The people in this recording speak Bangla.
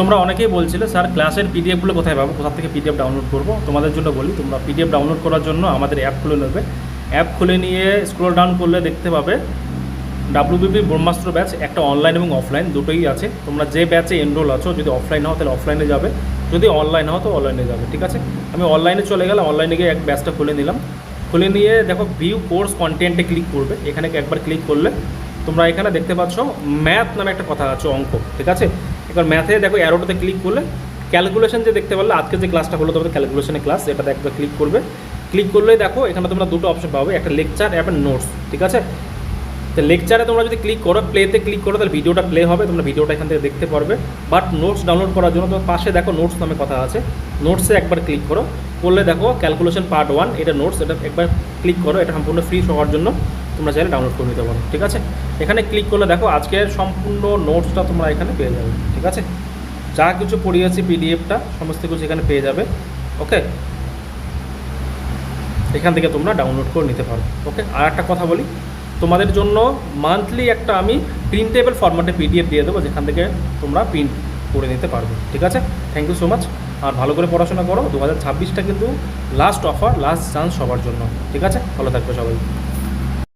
তোমরা অনেকেই বলছিলে স্যার ক্লাসের পিডিএফগুলো কোথায় পাবো, কোথা থেকে পিডিএফ ডাউনলোড করবো। তোমাদের জন্য বলি, তোমরা পিডিএফ ডাউনলোড করার জন্য আমাদের অ্যাপ খুলে নেবে। অ্যাপ খুলে নিয়ে স্ক্রল ডাউন করলে দেখতে পাবে ডাব্লিউবিপি ব্রহ্মাস্ত্র ব্যাচ, একটা অনলাইন এবং অফলাইন দুটোই আছে। তোমরা যে ব্যাচে এনরোল আছো, যদি অফলাইন হও তাহলে অফলাইনে যাবে, যদি অনলাইন হও তো অনলাইনে যাবে, ঠিক আছে। আমি অনলাইনে চলে গেলাম, অনলাইনে গিয়ে এক ব্যাচটা খুলে নিলাম। খুলে নিয়ে দেখো ভিউ কোর্স কন্টেন্টে ক্লিক করবে। এখানে একবার ক্লিক করলে তোমরা এখানে দেখতে পাচ্ছ ম্যাথ নামে একটা কথা আছে, অঙ্ক, ঠিক আছে। এবার ম্যাথে দেখো অ্যারোটাতে ক্লিক করলে ক্যালকুলেশন যে দেখতে পারলে আজকে যে ক্লাসটা হলো তোমাদের ক্যালকুলেশনের ক্লাস, এটাতে একবার ক্লিক করবে। ক্লিক করলেই দেখো এখানে তোমরা দুটো অপশন পাবে, একটা লেকচার এবং নোটস, ঠিক আছে। তো লেকচারে তোমরা যদি ক্লিক করো, প্লেতে ক্লিক করো, তাহলে ভিডিওটা প্লে হবে, তোমরা ভিডিওটা এখান থেকে দেখতে পারবে। বাট নোটস ডাউনলোড করার জন্য তোমার পাশে দেখো নোটস নামে কথা আছে, নোটসে একবার ক্লিক করো। করলে দেখো ক্যালকুলেশন পার্ট 1 এটা নোটস, এটা একবার ক্লিক করো। এটা সম্পূর্ণ ফ্রি হওয়ার জন্য তোমরা চাইলে ডাউনলোড করে নিতে পারো, ঠিক আছে। এখানে ক্লিক করলে দেখো আজকের সম্পূর্ণ নোটসটা তোমরা এখানে পেয়ে যাবে, ঠিক আছে। যা কিছু পড়িয়েছি পিডিএফটা সমস্ত কিছু এখানে পেয়ে যাবে, ওকে। এখান থেকে তোমরা ডাউনলোড করে নিতে পারো, ওকে। আর একটা কথা বলি, তোমাদের জন্য মান্থলি একটা আমি প্রিন্টেবল ফরম্যাটে পিডিএফ দিয়ে দেবো, যেখান থেকে তোমরা প্রিন্ট করে নিতে পারবে, ঠিক আছে। Thank you so much. আর ভালো করে পড়াশোনা করো, 2026টা কিন্তু লাস্ট অফার, লাস্ট চান্স সবার জন্য, ঠিক আছে। ভালো থাকবে সবাই।